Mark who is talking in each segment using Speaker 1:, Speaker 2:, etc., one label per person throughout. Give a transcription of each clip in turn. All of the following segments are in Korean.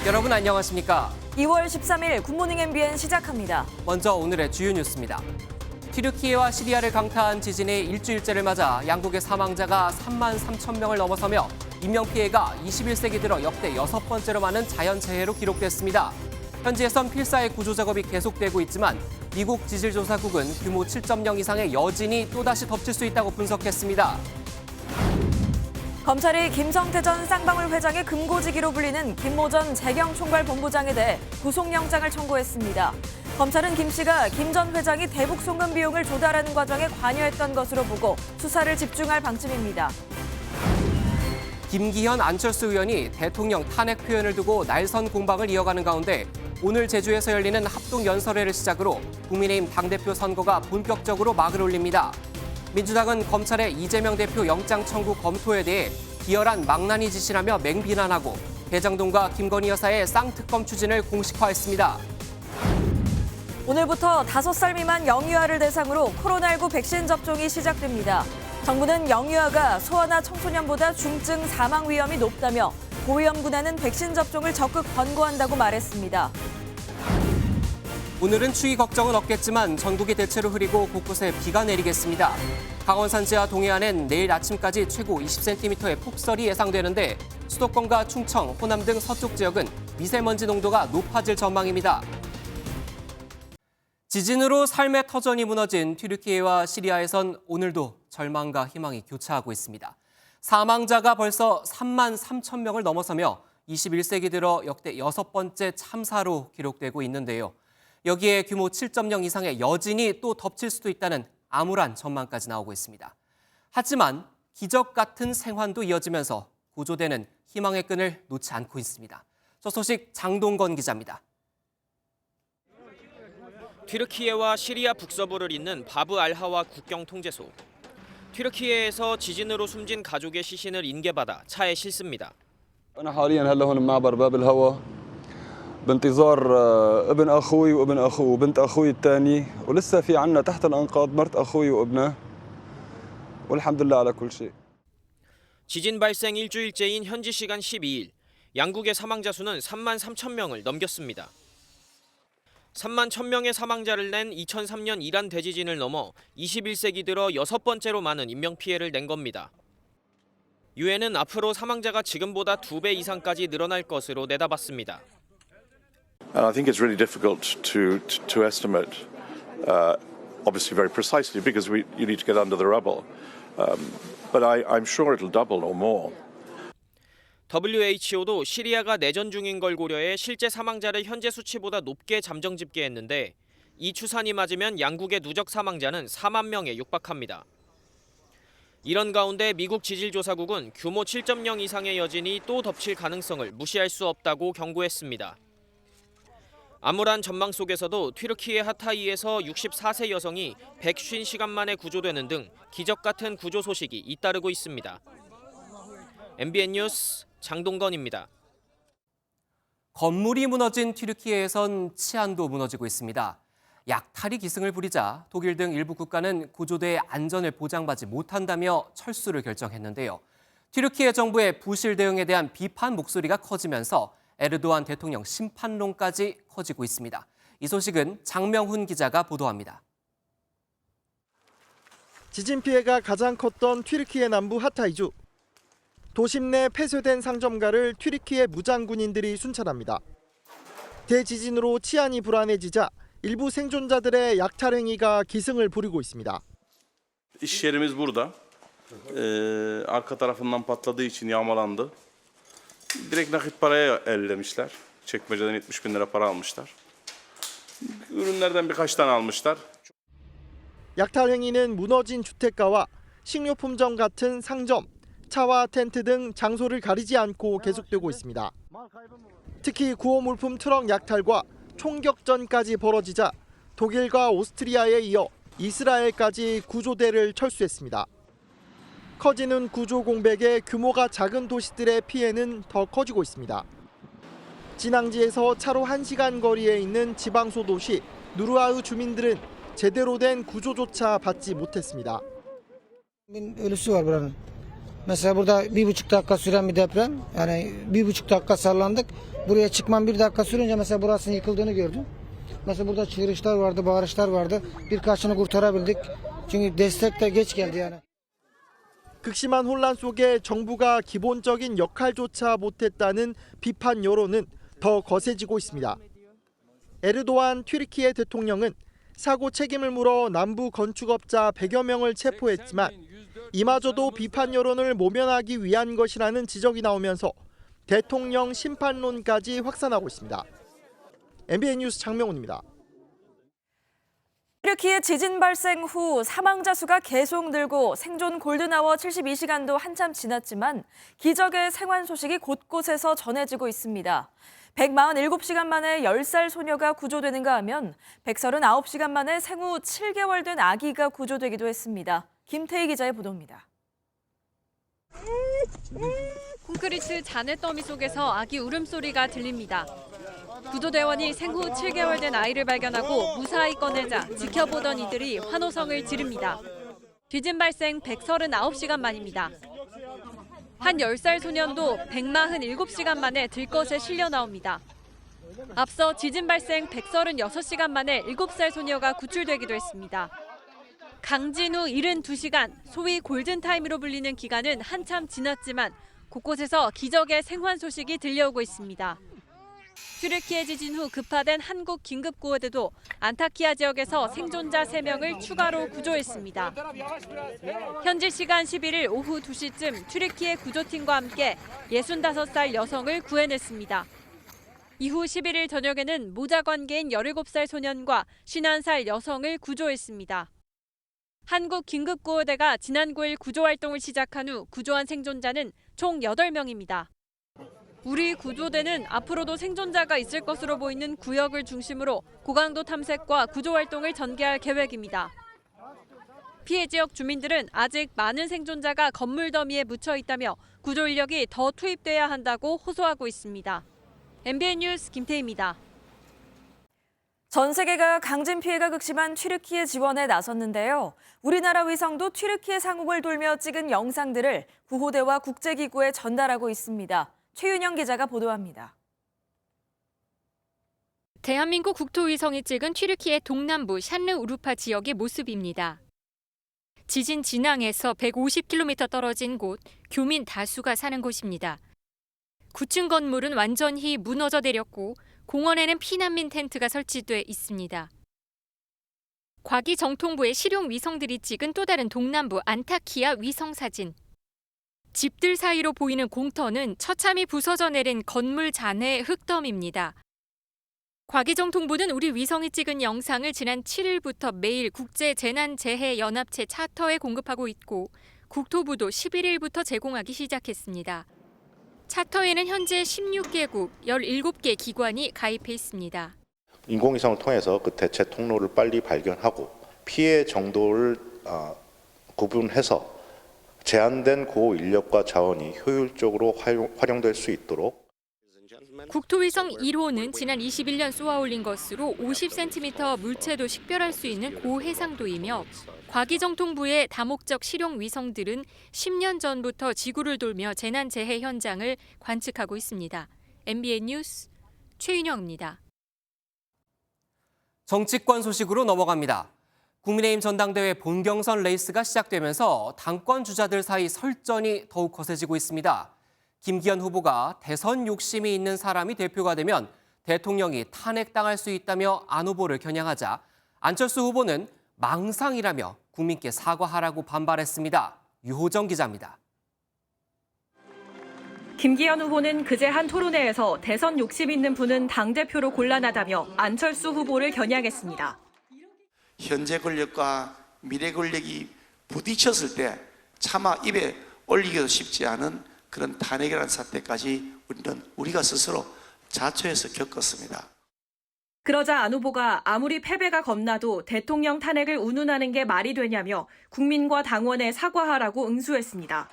Speaker 1: 여러분 안녕하십니까?
Speaker 2: 2월 13일 굿모닝 MBN 시작합니다.
Speaker 1: 먼저 오늘의 주요 뉴스입니다. 튀르키예와 시리아를 강타한 지진이 일주일째를 맞아 양국의 사망자가 3만 3천 명을 넘어서며 인명피해가 21세기 들어 역대 6번째로 많은 자연재해로 기록됐습니다. 현지에선 필사의 구조작업이 계속되고 있지만 미국 지질조사국은 규모 7.0 이상의 여진이 또다시 덮칠 수 있다고 분석했습니다.
Speaker 2: 검찰이 김성태 전 쌍방울 회장의 금고지기로 불리는 김모 전 재경총괄본부장에 대해 구속영장을 청구했습니다. 검찰은 김 씨가 김 전 회장이 대북 송금 비용을 조달하는 과정에 관여했던 것으로 보고 수사를 집중할 방침입니다.
Speaker 1: 김기현, 안철수 의원이 대통령 탄핵 표현을 두고 날선 공방을 이어가는 가운데 오늘 제주에서 열리는 합동연설회를 시작으로 국민의힘 당대표 선거가 본격적으로 막을 올립니다. 민주당은 검찰의 이재명 대표 영장 청구 검토에 대해 기열한 망나니 짓이라며 맹비난하고 대장동과 김건희 여사의 쌍특검 추진을 공식화했습니다.
Speaker 2: 오늘부터 5살 미만 영유아를 대상으로 코로나19 백신 접종이 시작됩니다. 정부는 영유아가 소아나 청소년보다 중증 사망 위험이 높다며 고위험군에는 백신 접종을 적극 권고한다고 말했습니다.
Speaker 1: 오늘은 추위 걱정은 없겠지만 전국이 대체로 흐리고 곳곳에 비가 내리겠습니다. 강원 산지와 동해안엔 내일 아침까지 최고 20cm의 폭설이 예상되는데 수도권과 충청, 호남 등 서쪽 지역은 미세먼지 농도가 높아질 전망입니다. 지진으로 삶의 터전이 무너진 튀르키예와 시리아에선 오늘도 절망과 희망이 교차하고 있습니다. 사망자가 벌써 3만 3천 명을 넘어서며 21세기 들어 역대 6번째 참사로 기록되고 있는데요. 여기에 규모 7.0 이상의 여진이 또 덮칠 수도 있다는 암울한 전망까지 나오고 있습니다. 하지만 기적 같은 생환도 이어지면서 구조대는 희망의 끈을 놓지 않고 있습니다. 저 소식 장동건 기자입니다.
Speaker 3: 튀르키예와 시리아 북서부를 잇는 바브 알하와 국경 통제소. 튀르키예에서 지진으로 숨진 가족의 시신을 인계받아 차에 실습니다.
Speaker 4: أنا حاليا هلا هون بمعبر باب الهوى بانتظار ابن اخوي وابن اخوي وبنت اخوي الثاني ولسه في عنا تحت الانقاض مرت اخوي وابنه والحمد لله على كل شيء.
Speaker 3: 지진 발생 일주일째인 현지 시간 12일, 양국의 사망자 수는 3만 3천 명을 넘겼습니다. 3만 1,000명의 사망자를 낸 2003년 이란 대지진을 넘어 21세기 들어 6번째로 많은 인명피해를 낸 겁니다. 유엔은 앞으로 사망자가 지금보다 2배 이상까지 늘어날 것으로 내다봤습니다.
Speaker 5: I think it's really difficult to estimate, obviously very precisely, because you need to get under the rubble. But I'm sure it'll double or more.
Speaker 3: WHO도 시리아가 내전 중인 걸 고려해 실제 사망자를 현재 수치보다 높게 잠정 집계했는데 이 추산이 맞으면 양국의 누적 사망자는 4만 명에 육박합니다. 이런 가운데 미국 지질조사국은 규모 7.0 이상의 여진이 또 덮칠 가능성을 무시할 수 없다고 경고했습니다. 암울한 전망 속에서도 튀르키예 하타이에서 64세 여성이 150시간 만에 구조되는 등 기적 같은 구조 소식이 잇따르고 있습니다. MBN 뉴스 장동건입니다.
Speaker 1: 건물이 무너진 튀르키예에선 치안도 무너지고 있습니다. 약탈이 기승을 부리자 독일 등 일부 국가는 구조대의 안전을 보장받지 못한다며 철수를 결정했는데요. 튀르키예 정부의 부실 대응에 대한 비판 목소리가 커지면서 에르도안 대통령 심판론까지 커지고 있습니다. 이 소식은 장명훈 기자가 보도합니다.
Speaker 6: 지진 피해가 가장 컸던 튀르키예 남부 하타이주. 도심 내 폐쇄된 상점가를 튀르키예 무장군인들이 순찰합니다. 대지진으로 치안이 불안해지자 일부 생존자들의 약탈 행위가 기승을 부리고 있습니다.
Speaker 7: İş yerimiz burada. Arka tarafından patladığı için yağmalandı. Direkt nakit paraya ellemişler. Çekmeceden 70 bin lira para almışlar. Ürünlerden birkaç tane almışlar.
Speaker 6: 약탈 행위는 무너진 주택가와 식료품점 같은 상점, 차와 텐트 등 장소를 가리지 않고 계속되고 있습니다. 특히 구호 물품 트럭 약탈과 총격전까지 벌어지자 독일과 오스트리아에 이어 이스라엘까지 구조대를 철수했습니다. 커지는 구조 공백에 규모가 작은 도시들의 피해는 더 커지고 있습니다. 진앙지에서 차로 1시간 거리에 있는 지방소 도시 누르아흐 주민들은 제대로 된 구조조차 받지 못했습니다.
Speaker 8: Mesela burada 1,5 dakika süren bir deprem. Yani 1,5 dakika sallandık. Buraya çıkmam 1 dakika sürünce mesela burasının yıkıldığını gördüm. Mesela burada çığırışlar vardı, bağırışlar vardı. Birkaçını kurtarabildik. Çünkü destek de geç geldi yani.
Speaker 6: 극심한 혼란 속에 정부가 기본적인 역할조차 못했다는 비판 여론은 더 거세지고 있습니다. 에르도안 튀르키예 대통령은 사고 책임을 물어 남부 건축업자 100여 명을 체포했지만 이마저도 비판 여론을 모면하기 위한 것이라는 지적이 나오면서 대통령 심판론까지 확산하고 있습니다. MBN 뉴스 장명훈입니다.
Speaker 2: 튀르키예 지진 발생 후 사망자 수가 계속 늘고 생존 골든아워 72시간도 한참 지났지만 기적의 생還소식이 곳곳에서 전해지고 있습니다. 147시간 만에 10살 소녀가 구조되는가 하면 139시간 만에 생후 7개월 된 아기가 구조되기도 했습니다. 김태희 기자의 보도입니다.
Speaker 9: 콘크리트 잔해 더미 속에서 아기 울음소리가 들립니다. 구조대원이 생후 7개월 된 아이를 발견하고 무사히 꺼내자 지켜보던 이들이 환호성을 지릅니다. 지진 발생 139시간 만입니다. 한 10살 소년도 147시간 만에 들것에 실려 나옵니다. 앞서 지진 발생 136시간 만에 7살 소녀가 구출되기도 했습니다. 강진 후 72시간, 소위 골든타임으로 불리는 기간은 한참 지났지만 곳곳에서 기적의 생還소식이 들려오고 있습니다. 튀르키예 지진 후 급파된 한국 긴급구호대도 안타키아 지역에서 생존자 3명을 추가로 구조했습니다. 현지 시간 11일 오후 2시쯤 튀르키예 구조팀과 함께 65살 여성을 구해냈습니다. 이후 11일 저녁에는 모자 관계인 17살 소년과 51살 여성을 구조했습니다. 한국 긴급구호대가 지난 9일 구조활동을 시작한 후 구조한 생존자는 총 8명입니다. 우리 구조대는 앞으로도 생존자가 있을 것으로 보이는 구역을 중심으로 고강도 탐색과 구조활동을 전개할 계획입니다. 피해 지역 주민들은 아직 많은 생존자가 건물 더미에 묻혀 있다며 구조 인력이 더 투입돼야 한다고 호소하고 있습니다. MBN 뉴스 김태희입니다.
Speaker 2: 전 세계가 강진 피해가 극심한 튀르키예 지원에 나섰는데요. 우리나라 위성도 튀르키예 상공을 돌며 찍은 영상들을 구호대와 국제기구에 전달하고 있습니다. 최윤영 기자가 보도합니다.
Speaker 10: 대한민국 국토위성이 찍은 튀르키예 동남부 샨르우루파 지역의 모습입니다. 지진 진앙에서 150km 떨어진 곳, 교민 다수가 사는 곳입니다. 9층 건물은 완전히 무너져 내렸고 공원에는 피난민 텐트가 설치돼 있습니다. 과기정통부의 실용 위성들이 찍은 또 다른 동남부 안타키아 위성 사진. 집들 사이로 보이는 공터는 처참히 부서져 내린 건물 잔해 흙더미입니다. 과기정통부는 우리 위성이 찍은 영상을 지난 7일부터 매일 국제재난재해연합체 차터에 공급하고 있고 국토부도 11일부터 제공하기 시작했습니다. 차터에는 현재 16개국 17개 기관이 가입해 있습니다.
Speaker 11: 인공위성을 통해서 그 대체 통로를 빨리 발견하고 피해 정도를 구분해서 제한된 고 인력과 자원이 효율적으로 활용될 수 있도록
Speaker 10: 국토위성 1호는 지난 21년 쏘아올린 것으로 50cm 물체도 식별할 수 있는 고해상도이며 과기정통부의 다목적 실용 위성들은 10년 전부터 지구를 돌며 재난재해 현장을 관측하고 있습니다. MBN 뉴스 최윤영입니다.
Speaker 1: 정치권 소식으로 넘어갑니다. 국민의힘 전당대회 본경선 레이스가 시작되면서 당권 주자들 사이 설전이 더욱 거세지고 있습니다. 김기현 후보가 대선 욕심이 있는 사람이 대표가 되면 대통령이 탄핵당할 수 있다며 안 후보를 겨냥하자 안철수 후보는 망상이라며 국민께 사과하라고 반발했습니다. 유호정 기자입니다.
Speaker 12: 김기현 후보는 그제 한 토론회에서 대선 욕심 있는 분은 당대표로 곤란하다며 안철수 후보를 겨냥했습니다.
Speaker 13: 현재 권력과 미래 권력이 부딪혔을 때 차마 입에 올리기도 쉽지 않은 그런 탄핵이라는 사태까지 우리가 스스로 자초해서 겪었습니다.
Speaker 12: 그러자 안 후보가 아무리 패배가 겁나도 대통령 탄핵을 운운하는 게 말이 되냐며 국민과 당원에 사과하라고 응수했습니다.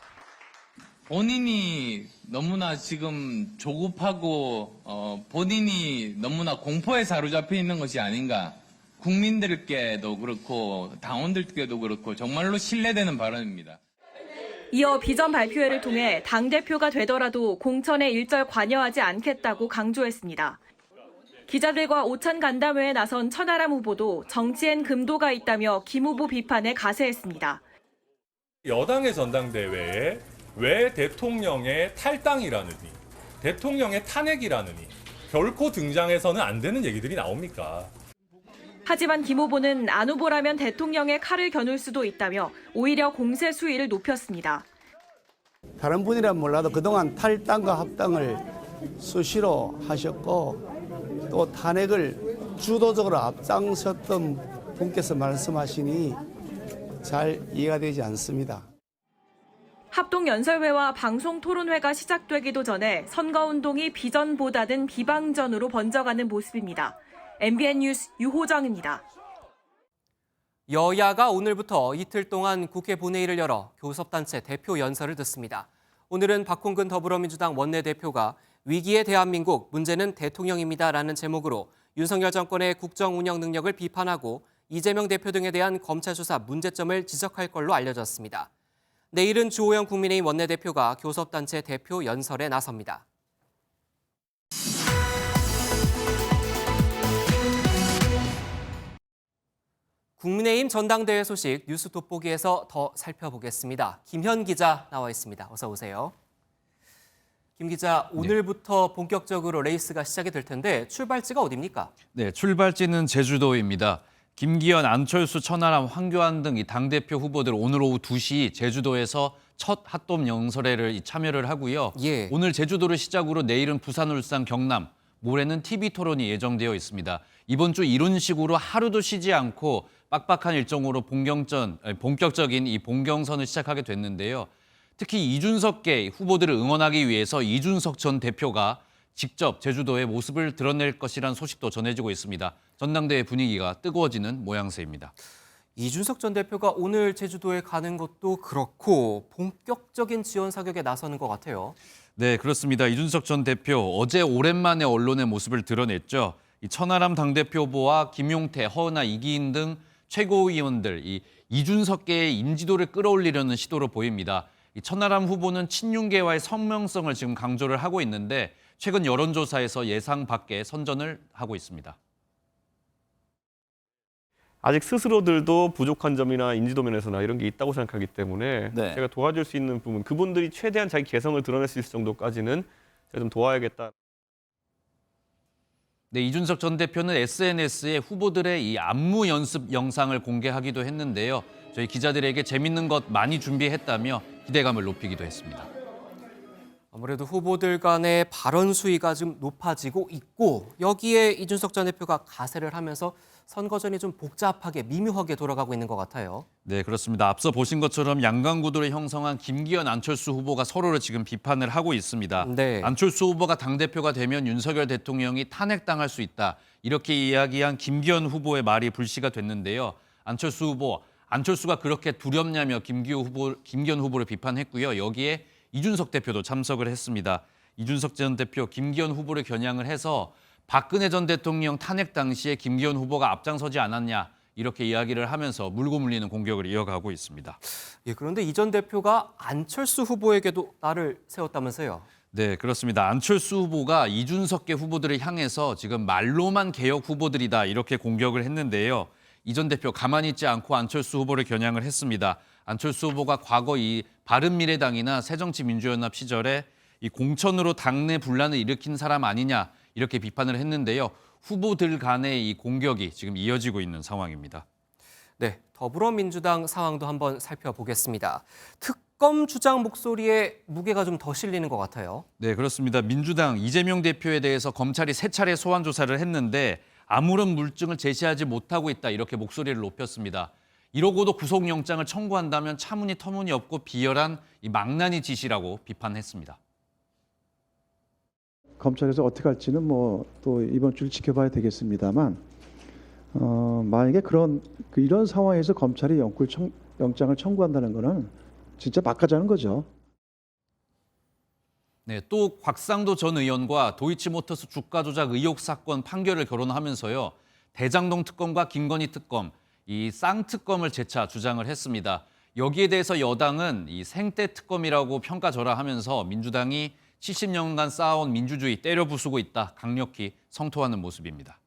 Speaker 14: 본인이 너무나 지금 조급하고 본인이 너무나 공포에 사로잡혀 있는 것이 아닌가. 국민들께도 그렇고 당원들께도 그렇고 정말로 신뢰되는 발언입니다.
Speaker 12: 이어 비전 발표회를 통해 당대표가 되더라도 공천에 일절 관여하지 않겠다고 강조했습니다. 기자들과 오찬 간담회에 나선 천하람 후보도 정치엔 금도가 있다며 김 후보 비판에 가세했습니다.
Speaker 15: 여당의 전당대회에 왜 대통령의 탈당이라느니 대통령의 탄핵이라느니 결코 등장해서는 안 되는 얘기들이 나옵니까?
Speaker 12: 하지만 김 후보는 안 후보라면 대통령의 칼을 겨눌 수도 있다며 오히려 공세 수위를 높였습니다.
Speaker 16: 다른 분이라면 몰라도 그동안 탈당과 합당을 수시로 하셨고 또 탄핵을 주도적으로 앞장섰던 분께서 말씀하시니 잘 이해가 되지 않습니다.
Speaker 12: 합동연설회와 방송토론회가 시작되기도 전에 선거운동이 비전보다는 비방전으로 번져가는 모습입니다. MBN 뉴스 유호정입니다.
Speaker 1: 여야가 오늘부터 이틀 동안 국회 본회의를 열어 교섭단체 대표 연설을 듣습니다. 오늘은 박홍근 더불어민주당 원내대표가 위기의 대한민국, 문제는 대통령입니다라는 제목으로 윤석열 정권의 국정 운영 능력을 비판하고 이재명 대표 등에 대한 검찰 수사 문제점을 지적할 걸로 알려졌습니다. 내일은 주호영 국민의힘 원내대표가 교섭단체 대표 연설에 나섭니다. 국민의힘 전당대회 소식 뉴스 돋보기에서 더 살펴보겠습니다. 김현 기자 나와 있습니다. 어서 오세요. 김 기자, 오늘부터 본격적으로 레이스가 시작이 될 텐데 출발지가 어디입니까?
Speaker 17: 네, 출발지는 제주도입니다. 김기현, 안철수, 천하람, 황교안 등 이 당대표 후보들 오늘 오후 2시 제주도에서 첫 핫돔 연설회를 참여를 하고요.
Speaker 1: 예.
Speaker 17: 오늘 제주도를 시작으로 내일은 부산, 울산, 경남, 모레는 TV 토론이 예정되어 있습니다. 이번 주 이런 식으로 하루도 쉬지 않고 빡빡한 일정으로 본격적인 이 본경선을 시작하게 됐는데요. 특히 이준석계 후보들을 응원하기 위해서 이준석 전 대표가 직접 제주도의 모습을 드러낼 것이라는 소식도 전해지고 있습니다. 전당대회 분위기가 뜨거워지는 모양새입니다.
Speaker 1: 이준석 전 대표가 오늘 제주도에 가는 것도 그렇고 본격적인 지원 사격에 나서는 것 같아요.
Speaker 17: 네, 그렇습니다. 이준석 전 대표 어제 오랜만에 언론의 모습을 드러냈죠. 이 천하람 당대표 후보와 김용태, 허은하, 이기인 등 최고위원들 이준석계의 인지도를 끌어올리려는 시도로 보입니다. 이 천하람 후보는 친윤계와의 선명성을 지금 강조를 하고 있는데 최근 여론조사에서 예상 밖의 선전을 하고 있습니다.
Speaker 18: 아직 스스로들도 부족한 점이나 인지도 면에서나 이런 게 있다고 생각하기 때문에 제가 도와줄 수 있는 부분, 그분들이 최대한 자기 개성을 드러낼 수 있을 정도까지는 제가 좀 도와야겠다.
Speaker 17: 네, 이준석 전 대표는 SNS에 후보들의 이 안무 연습 영상을 공개하기도 했는데요. 저희 기자들에게 재밌는 것 많이 준비했다며 기대감을 높이기도 했습니다.
Speaker 1: 아무래도 후보들 간의 발언 수위가 좀 높아지고 있고 여기에 이준석 전 대표가 가세를 하면서 선거전이 좀 복잡하게 미묘하게 돌아가고 있는 것 같아요.
Speaker 17: 네, 그렇습니다. 앞서 보신 것처럼 양강구도를 형성한 김기현, 안철수 후보가 서로를 지금 비판을 하고 있습니다.
Speaker 1: 네.
Speaker 17: 안철수 후보가 당대표가 되면 윤석열 대통령이 탄핵당할 수 있다. 이렇게 이야기한 김기현 후보의 말이 불씨가 됐는데요. 안철수가 그렇게 두렵냐며 김기현 후보를 비판했고요. 여기에 이준석 대표도 참석을 했습니다. 이준석 전 대표, 김기현 후보를 겨냥을 해서 박근혜 전 대통령 탄핵 당시에 김기현 후보가 앞장서지 않았냐 이렇게 이야기를 하면서 물고 물리는 공격을 이어가고 있습니다.
Speaker 1: 예, 그런데 이 전 대표가 안철수 후보에게도 날을 세웠다면서요?
Speaker 17: 네, 그렇습니다. 안철수 후보가 이준석계 후보들을 향해서 지금 말로만 개혁 후보들이다 이렇게 공격을 했는데요. 이 전 대표 가만히 있지 않고 안철수 후보를 겨냥을 했습니다. 안철수 후보가 과거 이 바른미래당이나 새정치민주연합 시절에 이 공천으로 당내 분란을 일으킨 사람 아니냐 이렇게 비판을 했는데요. 후보들 간의 이 공격이 지금 이어지고 있는 상황입니다.
Speaker 1: 네, 더불어민주당 상황도 한번 살펴보겠습니다. 특검 주장 목소리에 무게가 좀 더 실리는 것 같아요.
Speaker 17: 네, 그렇습니다. 민주당 이재명 대표에 대해서 검찰이 3차례 소환 조사를 했는데 아무런 물증을 제시하지 못하고 있다 이렇게 목소리를 높였습니다. 이러고도 구속영장을 청구한다면 차무니 터무니없고 비열한 이 망나니 짓이라고 비판했습니다.
Speaker 19: 검찰에서 어떻게 할지는 또 이번 주를 지켜봐야 되겠습니다만 만약에 이런 상황에서 검찰이 영장을 청구한다는 거는 진짜 막가자는 거죠.
Speaker 17: 네, 또 곽상도 전 의원과 도이치모터스 주가 조작 의혹 사건 판결을 거론하면서요. 대장동 특검과 김건희 특검, 이 쌍특검을 재차 주장을 했습니다. 여기에 대해서 여당은 이 생떼 특검이라고 평가절하하면서 민주당이 70년간 쌓아온 민주주의 때려 부수고 있다 강력히 성토하는 모습입니다.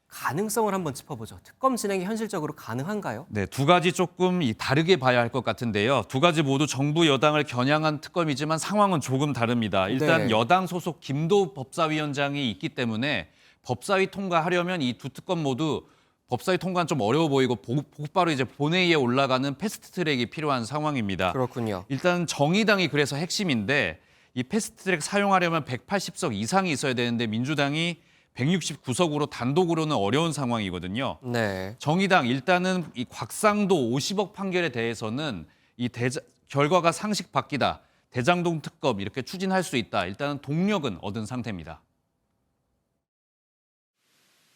Speaker 1: 가능성을 한번 짚어보죠. 특검 진행이 현실적으로 가능한가요?
Speaker 17: 네, 두 가지 조금 다르게 봐야 할 것 같은데요. 두 가지 모두 정부 여당을 겨냥한 특검이지만 상황은 조금 다릅니다. 일단
Speaker 1: 네.
Speaker 17: 여당 소속 김도 법사위원장이 있기 때문에 법사위 통과하려면 이 두 특검 모두 법사위 통과는 좀 어려워 보이고 곧바로 이제 본회의에 올라가는 패스트트랙이 필요한 상황입니다.
Speaker 1: 그렇군요.
Speaker 17: 일단 정의당이 그래서 핵심인데 이 패스트트랙 사용하려면 180석 이상이 있어야 되는데 민주당이 169석으로 단독으로는 어려운 상황이거든요.
Speaker 1: 네.
Speaker 17: 정의당 일단은 이 곽상도 50억 판결에 대해서는 결과가 상식 바뀌다. 대장동 특검 이렇게 추진할 수 있다. 일단은 동력은 얻은 상태입니다.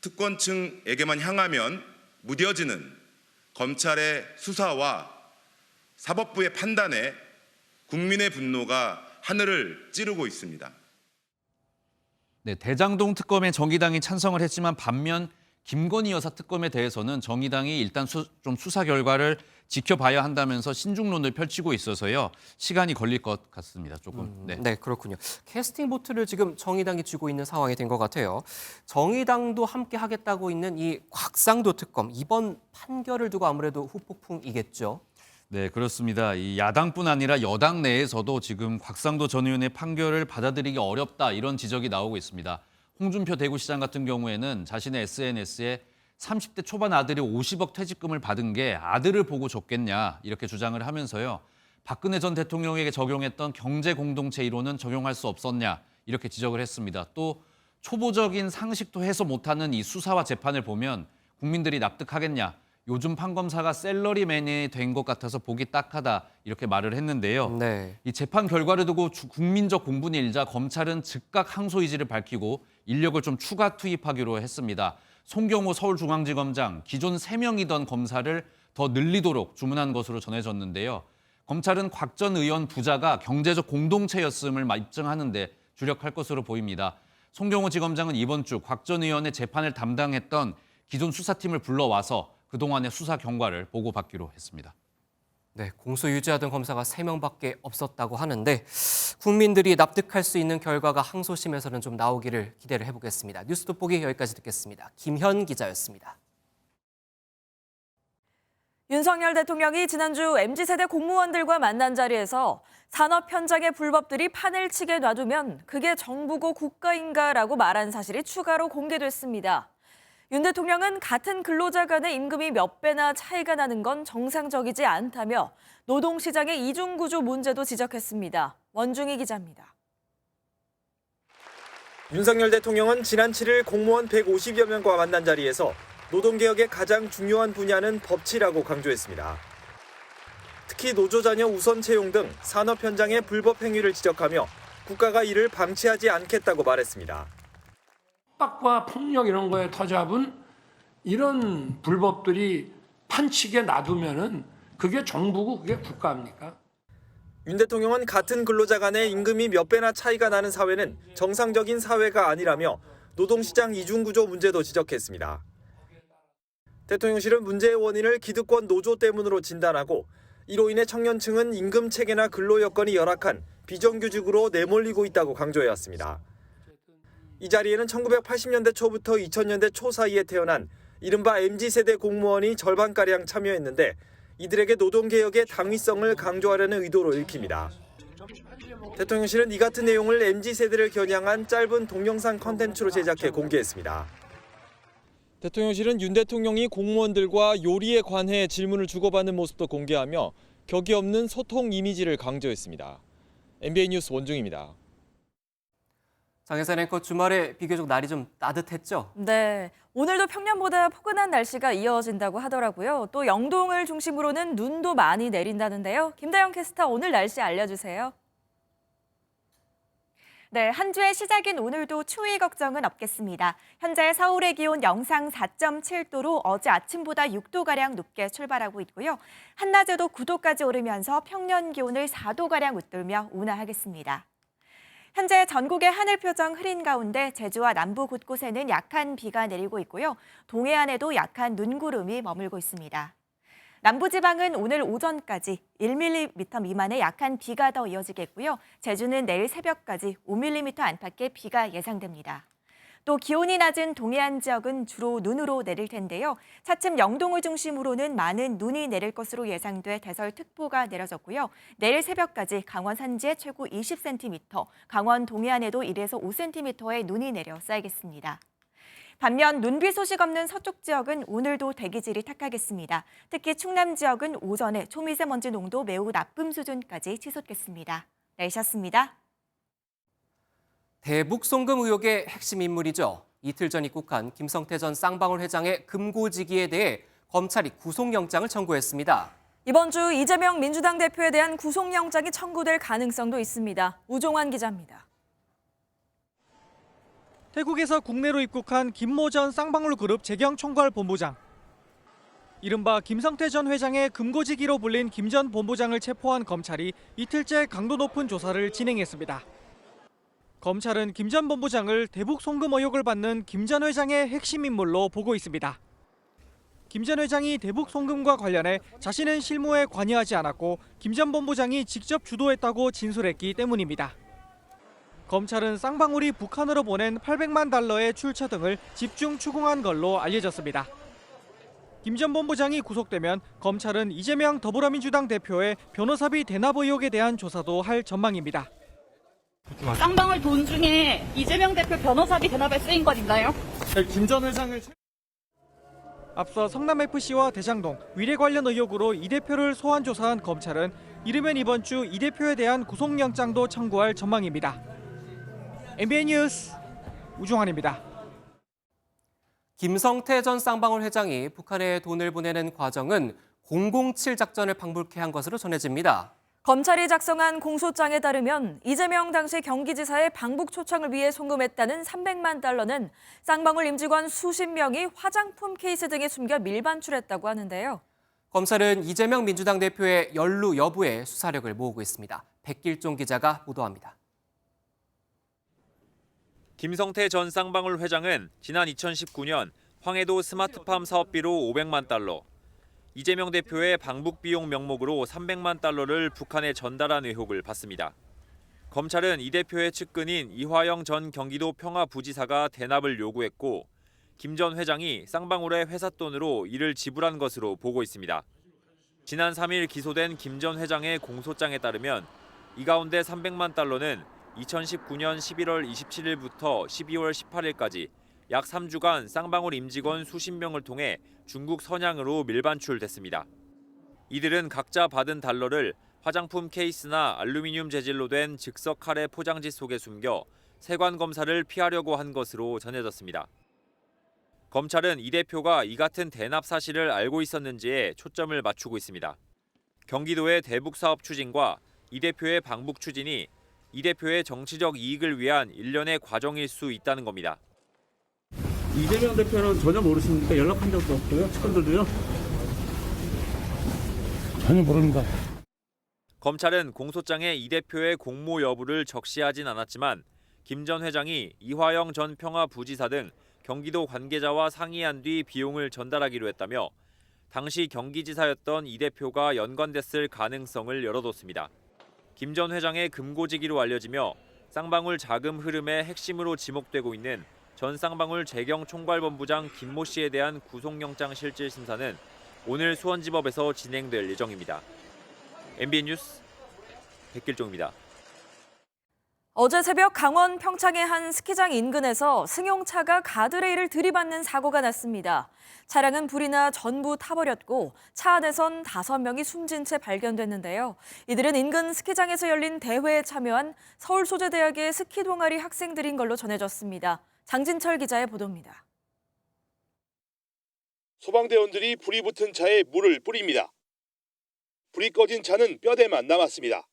Speaker 20: 특권층에게만 향하면 무뎌지는 검찰의 수사와 사법부의 판단에 국민의 분노가 하늘을 찌르고 있습니다.
Speaker 17: 네, 대장동 특검에 정의당이 찬성을 했지만 반면 김건희 여사 특검에 대해서는 정의당이 일단 좀 수사 결과를 지켜봐야 한다면서 신중론을 펼치고 있어서요. 시간이 걸릴 것 같습니다. 조금.
Speaker 1: 네, 그렇군요. 캐스팅 보트를 지금 정의당이 쥐고 있는 상황이 된 것 같아요. 정의당도 함께 하겠다고 있는 이 곽상도 특검, 이번 판결을 두고 아무래도 후폭풍이겠죠.
Speaker 17: 네, 그렇습니다. 이 야당뿐 아니라 여당 내에서도 지금 곽상도 전 의원의 판결을 받아들이기 어렵다 이런 지적이 나오고 있습니다. 홍준표 대구시장 같은 경우에는 자신의 SNS에 30대 초반 아들이 50억 퇴직금을 받은 게 아들을 보고 줬겠냐 이렇게 주장을 하면서요. 박근혜 전 대통령에게 적용했던 경제공동체 이론은 적용할 수 없었냐 이렇게 지적을 했습니다. 또 초보적인 상식도 해소 못하는 이 수사와 재판을 보면 국민들이 납득하겠냐. 요즘 판검사가 셀러리맨이 된 것 같아서 보기 딱하다 이렇게 말을 했는데요.
Speaker 1: 네.
Speaker 17: 이 재판 결과를 두고 국민적 공분이 일자 검찰은 즉각 항소 의지를 밝히고 인력을 좀 추가 투입하기로 했습니다. 송경호 서울중앙지검장, 기존 3명이던 검사를 더 늘리도록 주문한 것으로 전해졌는데요. 검찰은 곽 전 의원 부자가 경제적 공동체였음을 입증하는 데 주력할 것으로 보입니다. 송경호 지검장은 이번 주 곽 전 의원의 재판을 담당했던 기존 수사팀을 불러와서 그동안의 수사 경과를 보고받기로 했습니다.
Speaker 1: 네, 공소 유지하던 검사가 3명밖에 없었다고 하는데 국민들이 납득할 수 있는 결과가 항소심에서는 좀 나오기를 기대를 해보겠습니다. 뉴스 돋보기 여기까지 듣겠습니다. 김현 기자였습니다.
Speaker 2: 윤석열 대통령이 지난주 MZ세대 공무원들과 만난 자리에서 산업 현장의 불법들이 판을 치게 놔두면 그게 정부고 국가인가라고 말한 사실이 추가로 공개됐습니다. 윤 대통령은 같은 근로자 간의 임금이 몇 배나 차이가 나는 건 정상적이지 않다며 노동시장의 이중구조 문제도 지적했습니다. 원중희 기자입니다.
Speaker 21: 윤석열 대통령은 지난 7일 공무원 150여 명과 만난 자리에서 노동개혁의 가장 중요한 분야는 법치라고 강조했습니다. 특히 노조 자녀 우선 채용 등 산업 현장의 불법 행위를 지적하며 국가가 이를 방치하지 않겠다고 말했습니다.
Speaker 22: 압박과 폭력 이런 거에 터잡은 이런 불법들이 판치게 놔두면은 그게 정부고 그게 국가입니까?
Speaker 21: 윤 대통령은 같은 근로자 간의 임금이 몇 배나 차이가 나는 사회는 정상적인 사회가 아니라며 노동시장 이중구조 문제도 지적했습니다. 대통령실은 문제의 원인을 기득권 노조 때문으로 진단하고 이로 인해 청년층은 임금 체계나 근로 여건이 열악한 비정규직으로 내몰리고 있다고 강조해왔습니다. 이 자리에는 1980년대 초부터 2000년대 초 사이에 태어난 이른바 MZ세대 공무원이 절반가량 참여했는데 이들에게 노동개혁의 당위성을 강조하려는 의도로 읽힙니다. 대통령실은 이 같은 내용을 MZ세대를 겨냥한 짧은 동영상 컨텐츠로 제작해 공개했습니다. 대통령실은 윤 대통령이 공무원들과 요리에 관해 질문을 주고받는 모습도 공개하며 격이 없는 소통 이미지를 강조했습니다. MBN 뉴스 원중입니다.
Speaker 1: 장혜선 앵커, 주말에 비교적 날이 좀 따뜻했죠?
Speaker 2: 네, 오늘도 평년보다 포근한 날씨가 이어진다고 하더라고요. 또 영동을 중심으로는 눈도 많이 내린다는데요. 김다영 캐스터, 오늘 날씨 알려주세요.
Speaker 23: 네, 한 주의 시작인 오늘도 추위 걱정은 없겠습니다. 현재 서울의 기온 영상 4.7도로 어제 아침보다 6도가량 높게 출발하고 있고요. 한낮에도 9도까지 오르면서 평년 기온을 4도가량 웃돌며 온화하겠습니다. 현재 전국의 하늘 표정 흐린 가운데 제주와 남부 곳곳에는 약한 비가 내리고 있고요. 동해안에도 약한 눈구름이 머물고 있습니다. 남부지방은 오늘 오전까지 1mm 미만의 약한 비가 더 이어지겠고요. 제주는 내일 새벽까지 5mm 안팎의 비가 예상됩니다. 또 기온이 낮은 동해안 지역은 주로 눈으로 내릴 텐데요. 차츰 영동을 중심으로는 많은 눈이 내릴 것으로 예상돼 대설특보가 내려졌고요. 내일 새벽까지 강원 산지에 최고 20cm, 강원 동해안에도 1에서 5cm의 눈이 내려 쌓이겠습니다. 반면 눈비 소식 없는 서쪽 지역은 오늘도 대기질이 탁하겠습니다. 특히 충남 지역은 오전에 초미세먼지 농도 매우 나쁨 수준까지 치솟겠습니다. 날씨였습니다.
Speaker 1: 대북 송금 의혹의 핵심 인물이죠. 이틀 전 입국한 김성태 전 쌍방울 회장의 금고지기에 대해 검찰이 구속영장을 청구했습니다.
Speaker 2: 이번 주 이재명 민주당 대표에 대한 구속영장이 청구될 가능성도 있습니다. 우종환 기자입니다.
Speaker 6: 태국에서 국내로 입국한 김모 전 쌍방울그룹 재경총괄본부장. 이른바 김성태 전 회장의 금고지기로 불린 김 전 본부장을 체포한 검찰이 이틀째 강도 높은 조사를 진행했습니다. 검찰은 김 전 본부장을 대북 송금 의혹을 받는 김 전 회장의 핵심 인물로 보고 있습니다. 김 전 회장이 대북 송금과 관련해 자신은 실무에 관여하지 않았고 김 전 본부장이 직접 주도했다고 진술했기 때문입니다. 검찰은 쌍방울이 북한으로 보낸 800만 달러의 출처 등을 집중 추궁한 걸로 알려졌습니다. 김 전 본부장이 구속되면 검찰은 이재명 더불어민주당 대표의 변호사비 대납 의혹에 대한 조사도 할 전망입니다.
Speaker 3: 쌍방울 돈 중에 이재명 대표 변호사비 대납에 쓰인 것 있나요?
Speaker 6: 김 전 회장을 앞서 성남FC와 대장동, 위례 관련 의혹으로 이 대표를 소환 조사한 검찰은 이르면 이번 주 이 대표에 대한 구속영장도 청구할 전망입니다. MBN 뉴스 우종환입니다.
Speaker 1: 김성태 전 쌍방울 회장이 북한에 돈을 보내는 과정은 007 작전을 방불케 한 것으로 전해집니다.
Speaker 2: 검찰이 작성한 공소장에 따르면 이재명 당시 경기지사의 방북 초청을 위해 송금했다는 300만 달러는 쌍방울 임직원 수십 명이 화장품 케이스 등에 숨겨 밀반출했다고 하는데요.
Speaker 1: 검찰은 이재명 민주당 대표의 연루 여부에 수사력을 모으고 있습니다. 백길종 기자가 보도합니다.
Speaker 4: 김성태 전 쌍방울 회장은 지난 2019년 황해도 스마트팜 사업비로 500만 달러, 이재명 대표의 방북 비용 명목으로 300만 달러를 북한에 전달한 의혹을 받습니다. 검찰은 이 대표의 측근인 이화영 전 경기도 평화부지사가 대납을 요구했고 김 전 회장이 쌍방울의 회사 돈으로 이를 지불한 것으로 보고 있습니다. 지난 3일 기소된 김 전 회장의 공소장에 따르면 이 가운데 300만 달러는 2019년 11월 27일부터 12월 18일까지 약 3주간 쌍방울 임직원 수십 명을 통해 중국 선양으로 밀반출됐습니다. 이들은 각자 받은 달러를 화장품 케이스나 알루미늄 재질로 된 즉석 카레 포장지 속에 숨겨 세관 검사를 피하려고 한 것으로 전해졌습니다. 검찰은 이 대표가 이 같은 대납 사실을 알고 있었는지에 초점을 맞추고 있습니다. 경기도의 대북 사업 추진과 이 대표의 방북 추진이 이 대표의 정치적 이익을 위한 일련의 과정일 수 있다는 겁니다.
Speaker 5: 이재명 대표는 전혀 모르십니까? 연락한 적도 없고요. 측근들도요? 전혀 모릅니다.
Speaker 4: 검찰은 공소장에 이 대표의 공모 여부를 적시하진 않았지만 김 전 회장이 이화영 전 평화부지사 등 경기도 관계자와 상의한 뒤 비용을 전달하기로 했다며 당시 경기지사였던 이 대표가 연관됐을 가능성을 열어뒀습니다. 김 전 회장의 금고지기로 알려지며 쌍방울 자금 흐름의 핵심으로 지목되고 있는 전 쌍방울 재경총괄본부장 김모 씨에 대한 구속영장 실질 심사는 오늘 수원지법에서 진행될 예정입니다. MBN 뉴스 백길종입니다.
Speaker 2: 어제 새벽 강원 평창의 한 스키장 인근에서 승용차가 가드레일을 들이받는 사고가 났습니다. 차량은 불이 나 전부 타버렸고 차 안에선 5명이 숨진 채 발견됐는데요. 이들은 인근 스키장에서 열린 대회에 참여한 서울소재대학의 스키 동아리 학생들인 걸로 전해졌습니다. 장진철 기자의 보도입니다.
Speaker 24: 소방대원들이 불이 붙은 차에 물을 뿌립니다. 불이 꺼진 차는 뼈대만 남았습니다.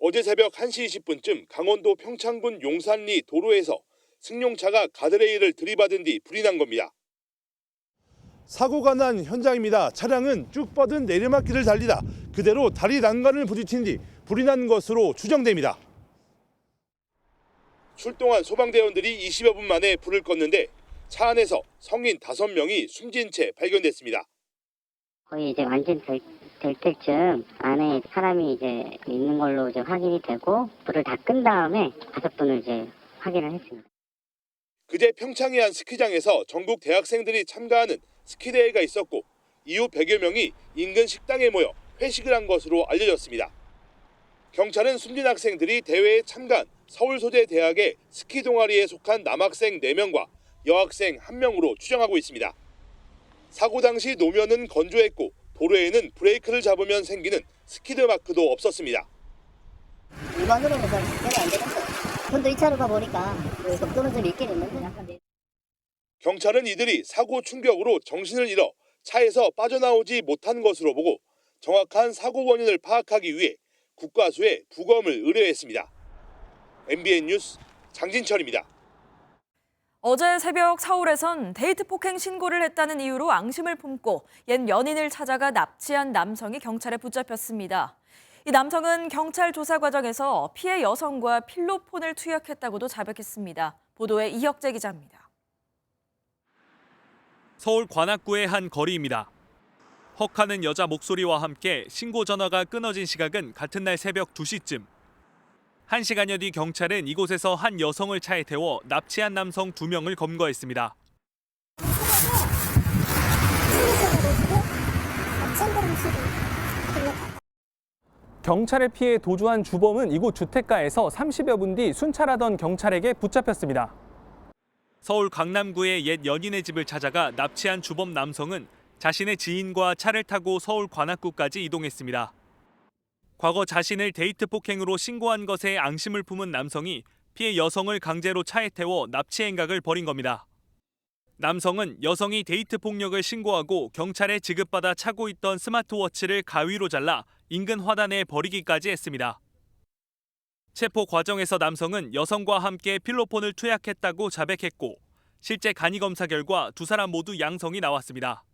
Speaker 24: 어제 새벽 1시 20분쯤 강원도 평창군 용산리 도로에서 승용차가 가드레일을 들이받은 뒤 불이 난 겁니다. 사고가 난 현장입니다. 차량은 쭉 뻗은 내리막길을 달리다 그대로 다리 난간을 부딪힌 뒤 불이 난 것으로 추정됩니다. 출동한 소방대원들이 20여 분 만에 불을 껐는데 차 안에서 성인 5명이 숨진 채 발견됐습니다.
Speaker 7: 거의 이제 완전될 때쯤 안에 사람이 이제 있는 걸로 이제 확인이 되고 불을 다 끈 다음에 가석분을 이제 확인을 했습니다.
Speaker 24: 그제 평창의 한 스키장에서 전국 대학생들이 참가하는 스키대회가 있었고 이후 100여 명이 인근 식당에 모여 회식을 한 것으로 알려졌습니다. 경찰은 숨진 학생들이 대회에 참가한 서울 소재 대학의 스키 동아리에 속한 남학생 4명과 여학생 1명으로 추정하고 있습니다. 사고 당시 노면은 건조했고 도로에는 브레이크를 잡으면 생기는 스키드 마크도 없었습니다.
Speaker 7: 일반으로는 잘 안 되는데 근데 2차로 가보니까 속도는 좀 있긴 있는데
Speaker 24: 경찰은 이들이 사고 충격으로 정신을 잃어 차에서 빠져나오지 못한 것으로 보고 정확한 사고 원인을 파악하기 위해 국과수에 부검을 의뢰했습니다. MBN 뉴스 장진철입니다.
Speaker 2: 어제 새벽 서울에선 데이트 폭행 신고를 했다는 이유로 앙심을 품고 옛 연인을 찾아가 납치한 남성이 경찰에 붙잡혔습니다. 이 남성은 경찰 조사 과정에서 피해 여성과 필로폰을 투약했다고도 자백했습니다. 보도에 이혁재 기자입니다.
Speaker 4: 서울 관악구의 한 거리입니다. 헉하는 여자 목소리와 함께 신고 전화가 끊어진 시각은 같은 날 새벽 2시쯤. 1시간여 뒤 경찰은 이곳에서 한 여성을 차에 태워 납치한 남성 2명을 검거했습니다.
Speaker 8: 경찰의 피해에 도주한 주범은 이곳 주택가에서 30여 분 뒤 순찰하던 경찰에게 붙잡혔습니다.
Speaker 4: 서울 강남구의 옛 연인의 집을 찾아가 납치한 주범 남성은 자신의 지인과 차를 타고 서울 관악구까지 이동했습니다. 과거 자신을 데이트 폭행으로 신고한 것에 앙심을 품은 남성이 피해 여성을 강제로 차에 태워 납치 행각을 벌인 겁니다. 남성은 여성이 데이트 폭력을 신고하고 경찰에 지급받아 차고 있던 스마트워치를 가위로 잘라 인근 화단에 버리기까지 했습니다. 체포 과정에서 남성은 여성과 함께 필로폰을 투약했다고 자백했고 실제 간이검사 결과 2사람 모두 양성이 나왔습니다.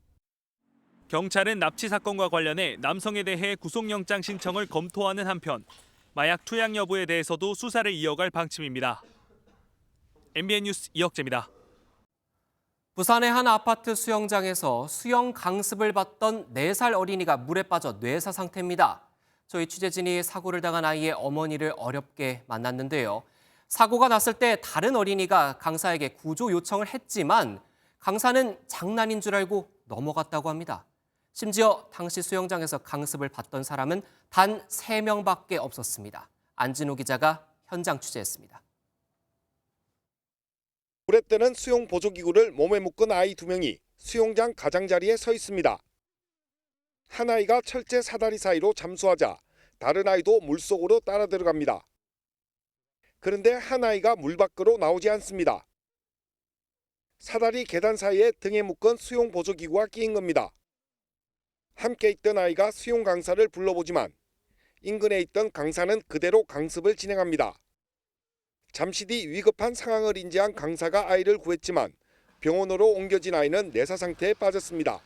Speaker 4: 경찰은 납치 사건과 관련해 남성에 대해 구속영장 신청을 검토하는 한편 마약 투약 여부에 대해서도 수사를 이어갈 방침입니다. MBN 뉴스 이혁재입니다.
Speaker 1: 부산의 한 아파트 수영장에서 수영 강습을 받던 4살 어린이가 물에 빠져 뇌사 상태입니다. 저희 취재진이 사고를 당한 아이의 어머니를 어렵게 만났는데요. 사고가 났을 때 다른 어린이가 강사에게 구조 요청을 했지만 강사는 장난인 줄 알고 넘어갔다고 합니다. 심지어 당시 수영장에서 강습을 받던 사람은 단 3명밖에 없었습니다. 안진호 기자가 현장 취재했습니다.
Speaker 9: 물에 뜨는 수영 보조기구를 몸에 묶은 아이 2명이 수영장 가장자리에 서 있습니다. 한 아이가 철제 사다리 사이로 잠수하자 다른 아이도 물속으로 따라 들어갑니다. 그런데 한 아이가 물 밖으로 나오지 않습니다. 사다리 계단 사이에 등에 묶은 수영 보조기구가 끼인 겁니다. 함께 있던 아이가 수영 강사를 불러보지만 인근에 있던 강사는 그대로 강습을 진행합니다. 잠시 뒤 위급한 상황을 인지한 강사가 아이를 구했지만 병원으로 옮겨진 아이는 내사 상태에 빠졌습니다.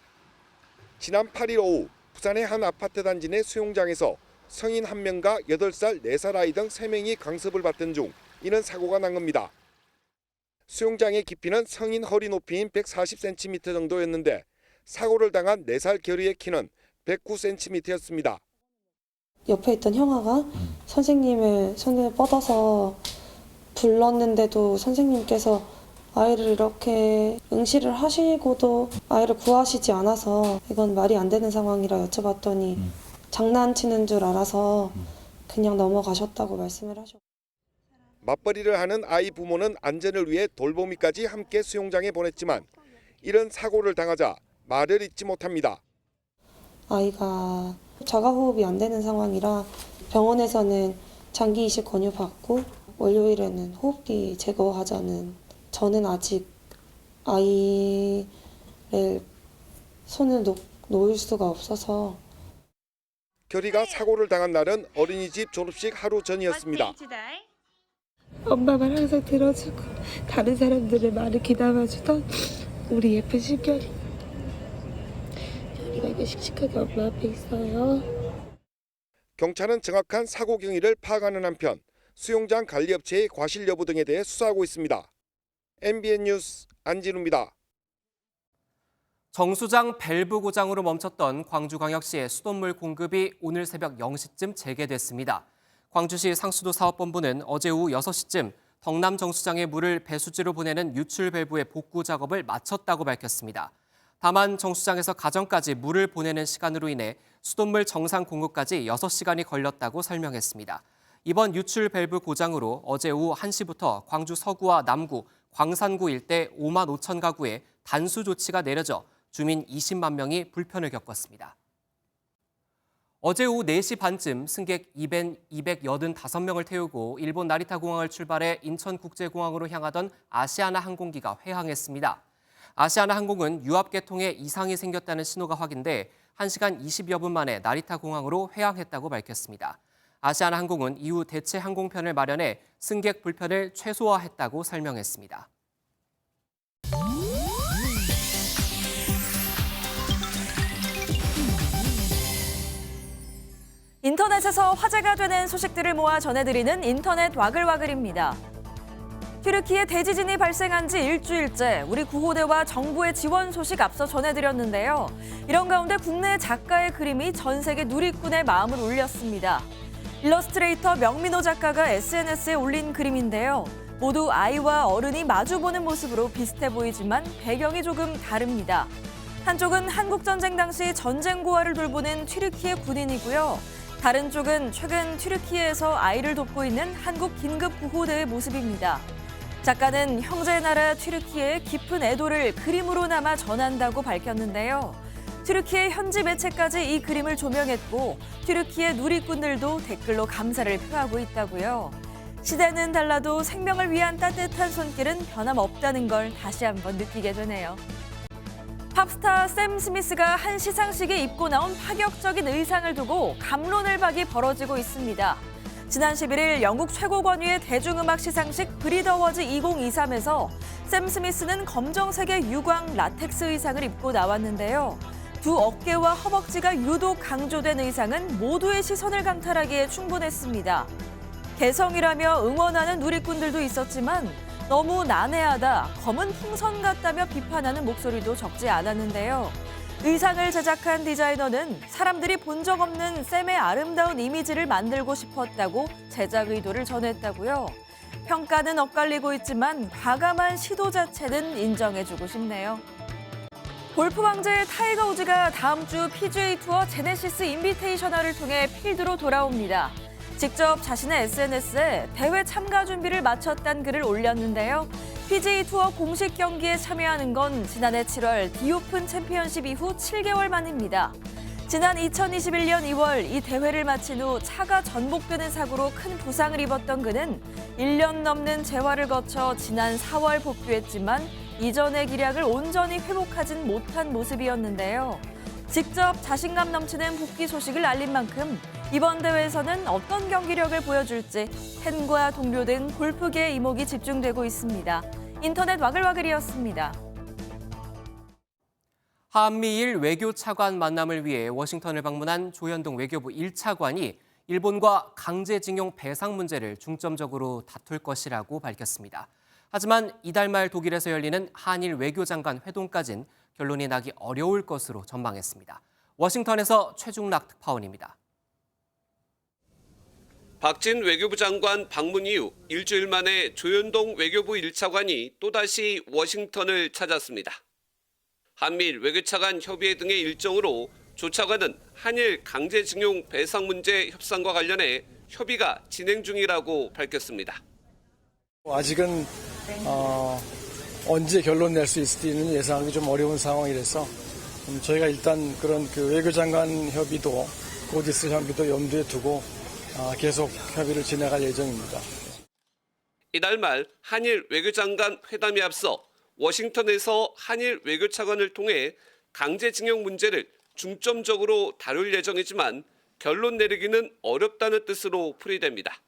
Speaker 9: 지난 8일 오후 부산의 한 아파트 단지 내 수영장에서 성인 1명과 8살, 4살 아이 등 3명이 강습을 받던 중 이는 사고가 난 겁니다. 수영장의 깊이는 성인 허리 높이인 140cm 정도였는데 사고를 당한 4살 결의의 키는 109cm였습니다.
Speaker 11: 옆에 있던 형아가 선생님을 손을 뻗어서 불렀는데도 선생님께서 아이를 이렇게 응시를 하시고도 아이를 구하시지 않아서 이건 말이 안 되는 상황이라 여쭤봤더니 장난치는 줄 알아서 그냥 넘어가셨다고 말씀을 하셨고.
Speaker 9: 맞벌이를 하는 아이 부모는 안전을 위해 돌보미까지 함께 수영장에 보냈지만 이런 사고를 당하자 말을 잇지 못합니다.
Speaker 11: 아이가 자가호흡이 안 되는 상황이라 병원에서는 장기 이식 권유받고 월요일에는 호흡기 제거하자는 저는 아직 아이를 손을 놓을 수가 없어서
Speaker 9: 결의가 사고를 당한 날은 어린이집 졸업식 하루 전이었습니다.
Speaker 11: 엄마 말 항상 들어주고 다른 사람들의 말을 귀담아주던 우리 예쁜 신결이 결이가 이제 씩씩하게 엄마 앞에 있어요.
Speaker 9: 경찰은 정확한 사고 경위를 파악하는 한편 수영장 관리업체의 과실 여부 등에 대해 수사하고 있습니다. MBN 뉴스 안진우입니다.
Speaker 1: 정수장 밸브 고장으로 멈췄던 광주광역시의 수돗물 공급이 오늘 새벽 0시쯤 재개됐습니다. 광주시 상수도 사업본부는 어제 오후 6시쯤 덕남 정수장의 물을 배수지로 보내는 유출 밸브의 복구 작업을 마쳤다고 밝혔습니다. 다만 정수장에서 가정까지 물을 보내는 시간으로 인해 수돗물 정상 공급까지 6시간이 걸렸다고 설명했습니다. 이번 유출 밸브 고장으로 어제 오후 1시부터 광주 서구와 남구, 광산구 일대 5만 5천 가구에 단수 조치가 내려져 주민 20만 명이 불편을 겪었습니다. 어제 오후 4시 반쯤 승객 285명을 태우고 일본 나리타 공항을 출발해 인천국제공항으로 향하던 아시아나 항공기가 회항했습니다. 아시아나 항공은 유압 계통에 이상이 생겼다는 신호가 확인돼 1시간 20여 분 만에 나리타 공항으로 회항했다고 밝혔습니다. 아시아나 항공은 이후 대체 항공편을 마련해 승객 불편을 최소화했다고 설명했습니다.
Speaker 2: 인터넷에서 화제가 되는 소식들을 모아 전해드리는 인터넷 와글와글입니다. 튀르키예 대지진이 발생한 지 일주일째 우리 구호대와 정부의 지원 소식 앞서 전해드렸는데요. 이런 가운데 국내 작가의 그림이 전 세계 누리꾼의 마음을 울렸습니다. 일러스트레이터 명민호 작가가 SNS에 올린 그림인데요. 모두 아이와 어른이 마주보는 모습으로 비슷해 보이지만 배경이 조금 다릅니다. 한쪽은 한국전쟁 당시 전쟁 고아를 돌보는 튀르키예 군인이고요. 다른 쪽은 최근 튀르키예에서 아이를 돕고 있는 한국 긴급구호대의 모습입니다. 작가는 형제 나라 튀르키예의 깊은 애도를 그림으로 남아 전한다고 밝혔는데요. 튀르키예 현지 매체까지 이 그림을 조명했고 튀르키예 누리꾼들도 댓글로 감사를 표하고 있다고요. 시대는 달라도 생명을 위한 따뜻한 손길은 변함없다는 걸 다시 한번 느끼게 되네요. 팝스타 샘 스미스가 한 시상식에 입고 나온 파격적인 의상을 두고 갑론을박이 벌어지고 있습니다. 지난 11일 영국 최고 권위의 대중음악 시상식 브릿 어워즈 2023에서 샘 스미스는 검정색의 유광 라텍스 의상을 입고 나왔는데요. 두 어깨와 허벅지가 유독 강조된 의상은 모두의 시선을 강탈하기에 충분했습니다. 개성이라며 응원하는 누리꾼들도 있었지만 너무 난해하다, 검은 풍선 같다며 비판하는 목소리도 적지 않았는데요. 의상을 제작한 디자이너는 사람들이 본 적 없는 샘의 아름다운 이미지를 만들고 싶었다고 제작 의도를 전했다고요. 평가는 엇갈리고 있지만 과감한 시도 자체는 인정해주고 싶네요. 골프 왕제 타이거 우즈가 다음 주 PGA 투어 제네시스 인비테이셔널을 통해 필드로 돌아옵니다. 직접 자신의 SNS에 대회 참가 준비를 마쳤다는 글을 올렸는데요. PGA 투어 공식 경기에 참여하는 건 지난해 7월 디오픈 챔피언십 이후 7개월 만입니다. 지난 2021년 2월 이 대회를 마친 후 차가 전복되는 사고로 큰 부상을 입었던 그는 1년 넘는 재활을 거쳐 지난 4월 복귀했지만 이전의 기량을 온전히 회복하진 못한 모습이었는데요. 직접 자신감 넘치는 복귀 소식을 알린 만큼 이번 대회에서는 어떤 경기력을 보여줄지 팬과 동료 등 골프계의 이목이 집중되고 있습니다. 인터넷 와글와글이었습니다.
Speaker 1: 한미일 외교 차관 만남을 위해 워싱턴을 방문한 조현동 외교부 1차관이 일본과 강제징용 배상 문제를 중점적으로 다툴 것이라고 밝혔습니다. 하지만 이달 말 독일에서 열리는 한일 외교장관 회동까진 결론이 나기 어려울 것으로 전망했습니다. 워싱턴에서 최중락 특파원입니다.
Speaker 10: 박진 외교부 장관 방문 이후 일주일 만에 조현동 외교부 1차관이 또다시 워싱턴을 찾았습니다. 한미일 외교차관 협의회 등의 일정으로 조 차관은 한일 강제징용 배상 문제 협상과 관련해 협의가 진행 중이라고 밝혔습니다.
Speaker 13: 아직은 언제 결론 낼 수 있을지는 예상하기 좀 어려운 상황이라서 저희가 일단 그런 외교장관 협의도 곧 있을 협의도 염두에 두고 계속 협의를 진행할 예정입니다.
Speaker 10: 이달 말 한일 외교장관 회담에 앞서 워싱턴에서 한일 외교차관을 통해 강제징용 문제를 중점적으로 다룰 예정이지만 결론 내리기는 어렵다는 뜻으로 풀이됩니다.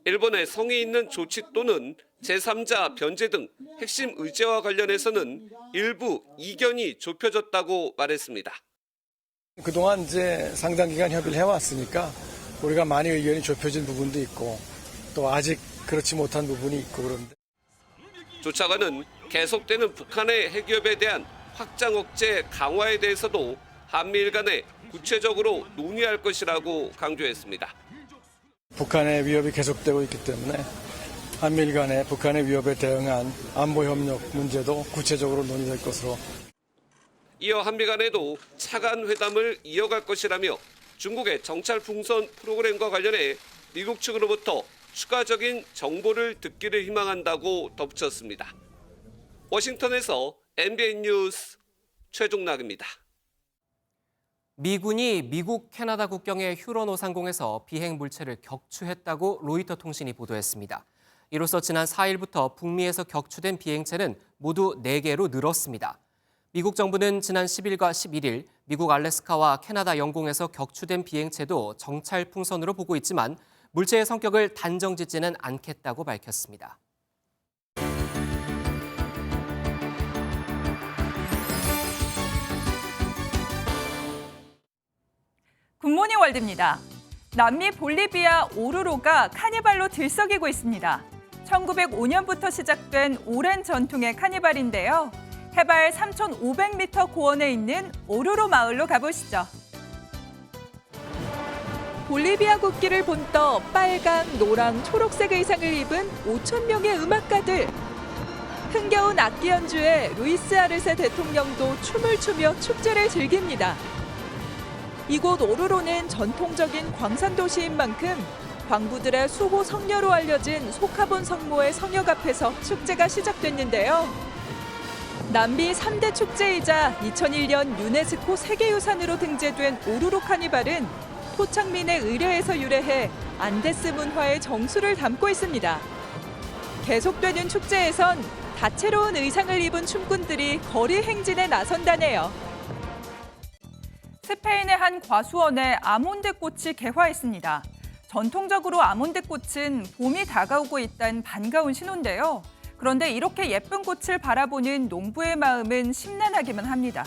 Speaker 10: 일본의 성의 있는 조치 또는 제3자 변제 등 핵심 의제와 관련해서는 일부 이견이 좁혀졌다고 말했습니다.
Speaker 13: 그동안 이제 상당 기간 협의를 해왔으니까 우리가 많이 의견이 좁혀진 부분도 있고 또 아직 그렇지 못한 부분이 있고 그런데
Speaker 10: 조 차관은 계속되는 북한의 핵위협에 대한 확장 억제 강화에 대해서도 한미일 간에 구체적으로 논의할 것이라고 강조했습니다.
Speaker 13: 북한의 위협이 계속되고 있기 때문에 한미일 간의 북한의 위협에 대응한 안보협력 문제도 구체적으로 논의될 것으로.
Speaker 10: 이어 한미 간에도 차관 회담을 이어갈 것이라며 중국의 정찰 풍선 프로그램과 관련해 미국 측으로부터 추가적인 정보를 듣기를 희망한다고 덧붙였습니다. 워싱턴에서 MBN 뉴스 최종락입니다.
Speaker 1: 미군이 미국 캐나다 국경의 휴런 530에서 비행 물체를 격추했다고 로이터 통신이 보도했습니다. 이로써 지난 4일부터 북미에서 격추된 비행체는 모두 4개로 늘었습니다. 미국 정부는 지난 10일과 11일 미국 알래스카와 캐나다 영공에서 격추된 비행체도 정찰 풍선으로 보고 있지만 물체의 성격을 단정짓지는 않겠다고 밝혔습니다.
Speaker 12: 굿모닝 월드입니다. 남미 볼리비아 오루로가 카니발로 들썩이고 있습니다. 1905년부터 시작된 오랜 전통의 카니발인데요. 해발 3,500m 고원에 있는 오루로 마을로 가보시죠.
Speaker 14: 볼리비아 국기를 본떠 빨강, 노랑, 초록색 의상을 입은 5,000명의 음악가들. 흥겨운 악기 연주에 루이스 아르세 대통령도 춤을 추며 축제를 즐깁니다. 이곳 오루로는 전통적인 광산 도시인 만큼 광부들의 수호 성녀로 알려진 소카본 성모의 성역 앞에서 축제가 시작됐는데요. 남미 3대 축제이자 2001년 유네스코 세계유산으로 등재된 오루로 카니발은 토착민의 의뢰에서 유래해 안데스 문화의 정수를 담고 있습니다. 계속되는 축제에선 다채로운 의상을 입은 춤꾼들이 거리 행진에 나선다네요.
Speaker 12: 스페인의 한 과수원에 아몬드 꽃이 개화했습니다. 전통적으로 아몬드 꽃은 봄이 다가오고 있다는 반가운 신호인데요. 그런데 이렇게 예쁜 꽃을 바라보는 농부의 마음은 심란하기만 합니다.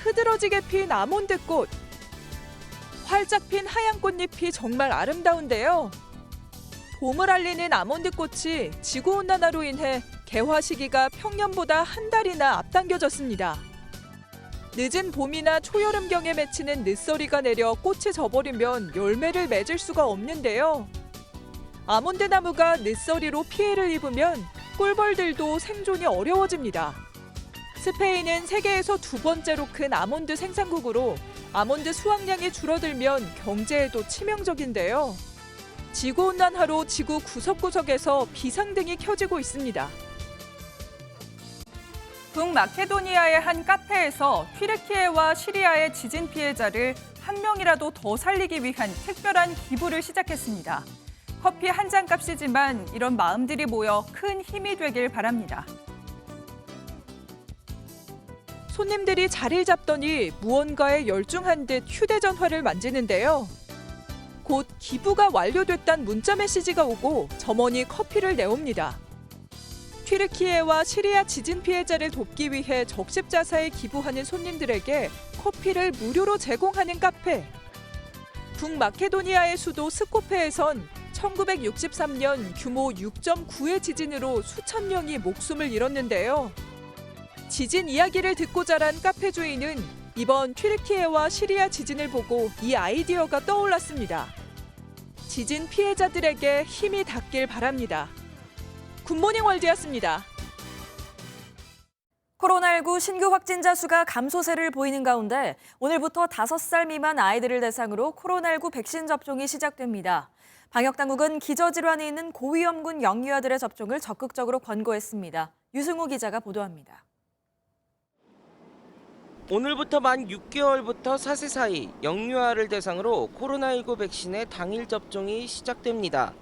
Speaker 14: 흐드러지게 핀 아몬드꽃. 활짝 핀 하얀 꽃잎이 정말 아름다운데요. 봄을 알리는 아몬드꽃이 지구온난화로 인해 개화 시기가 평년보다 한 달이나 앞당겨졌습니다. 늦은 봄이나 초여름경에 맺히는 늦서리가 내려 꽃이 져버리면 열매를 맺을 수가 없는데요. 아몬드 나무가 늦서리로 피해를 입으면 꿀벌들도 생존이 어려워집니다. 스페인은 세계에서 2번째로 큰 아몬드 생산국으로 아몬드 수확량이 줄어들면 경제에도 치명적인데요. 지구온난화로 지구 구석구석에서 비상등이 켜지고 있습니다.
Speaker 12: 북마케도니아의 한 카페에서 튀르키예와 시리아의 지진 피해자를 한 명이라도 더 살리기 위한 특별한 기부를 시작했습니다. 커피 한 잔 값이지만 이런 마음들이 모여 큰 힘이 되길 바랍니다.
Speaker 14: 손님들이 자리를 잡더니 무언가에 열중한 듯 휴대전화를 만지는데요. 곧 기부가 완료됐다는 문자 메시지가 오고 점원이 커피를 내옵니다. 튀르키예와 시리아 지진 피해자를 돕기 위해 적십자사에 기부하는 손님들에게 커피를 무료로 제공하는 카페. 북마케도니아의 수도 스코페에선 1963년 규모 6.9의 지진으로 수천 명이 목숨을 잃었는데요. 지진 이야기를 듣고 자란 카페 주인은 이번 튀르키예와 시리아 지진을 보고 이 아이디어가 떠올랐습니다. 지진 피해자들에게 힘이 닿길 바랍니다. 굿모닝 월드였습니다.
Speaker 2: 코로나19 신규 확진자 수가 감소세를 보이는 가운데 오늘부터 5살 미만 아이들을 대상으로 코로나19 백신 접종이 시작됩니다. 방역당국은 기저질환이 있는 고위험군 영유아들의 접종을 적극적으로 권고했습니다. 유승우 기자가 보도합니다.
Speaker 15: 오늘부터 만 6개월부터 4세 사이 영유아를 대상으로 코로나19 백신의 당일 접종이 시작됩니다.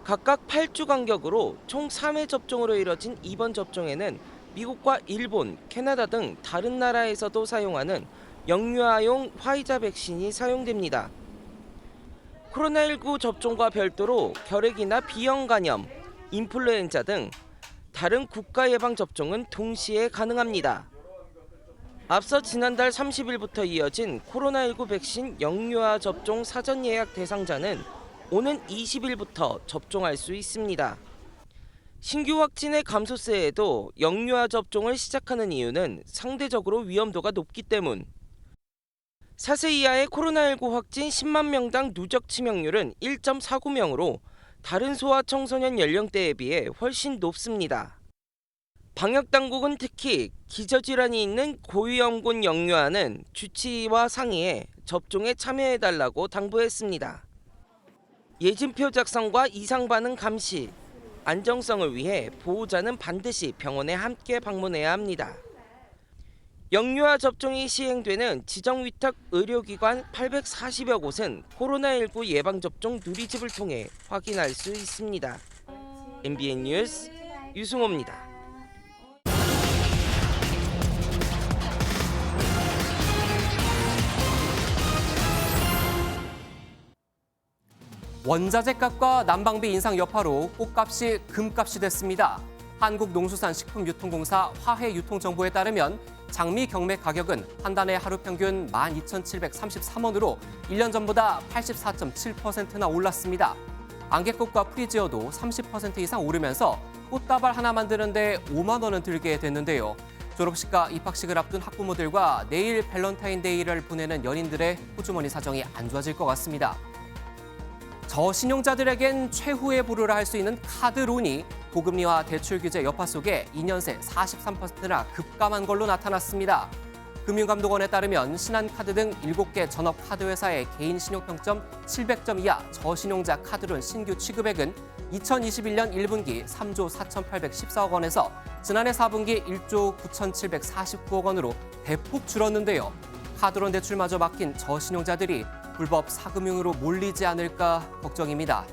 Speaker 15: 각각 8주 간격으로 총 3회 접종으로 이뤄진 이번 접종에는 미국과 일본, 캐나다 등 다른 나라에서도 사용하는 영유아용 화이자 백신이 사용됩니다. 코로나19 접종과 별도로 결핵이나 B형 간염, 인플루엔자 등 다른 국가 예방 접종은 동시에 가능합니다. 앞서 지난달 30일부터 이어진 코로나19 백신 영유아 접종 사전 예약 대상자는 오는 20일부터 접종할 수 있습니다. 신규 확진의 감소세에도 영유아 접종을 시작하는 이유는 상대적으로 위험도가 높기 때문. 4세 이하의 코로나19 확진 10만 명당 누적 치명률은 1.49명으로 다른 소아 청소년 연령대에 비해 훨씬 높습니다. 방역당국은 특히 기저질환이 있는 고위험군 영유아는 주치의와 상의해 접종에 참여해달라고 당부했습니다. 예진표 작성과 이상 반응 감시, 안정성을 위해 보호자는 반드시 병원에 함께 방문해야 합니다. 영유아 접종이 시행되는 지정위탁 의료기관 840여 곳은 코로나19 예방접종 누리집을 통해 확인할 수 있습니다. MBN 뉴스 유승호입니다.
Speaker 1: 원자재 값과 난방비 인상 여파로 꽃값이 금값이 됐습니다. 한국농수산식품유통공사 화훼유통정보에 따르면 장미 경매 가격은 한 단에 하루 평균 12,733원으로 1년 전보다 84.7%나 올랐습니다. 안개꽃과 프리지어도 30% 이상 오르면서 꽃다발 하나 만드는데 5만 원은 들게 됐는데요. 졸업식과 입학식을 앞둔 학부모들과 내일 밸런타인데이를 보내는 연인들의 호주머니 사정이 안 좋아질 것 같습니다. 저신용자들에겐 최후의 보루라 할 수 있는 카드론이 고금리와 대출 규제 여파 속에 2년 새 43%나 급감한 걸로 나타났습니다. 금융감독원에 따르면 신한카드 등 7개 전업카드회사의 개인 신용평점 700점 이하 저신용자 카드론 신규 취급액은 2021년 1분기 3조 4,814억 원에서 지난해 4분기 1조 9,749억 원으로 대폭 줄었는데요. 카드론 대출마저 막힌 저신용자들이 불법 사금융으로 몰리지 않을까 걱정입니다.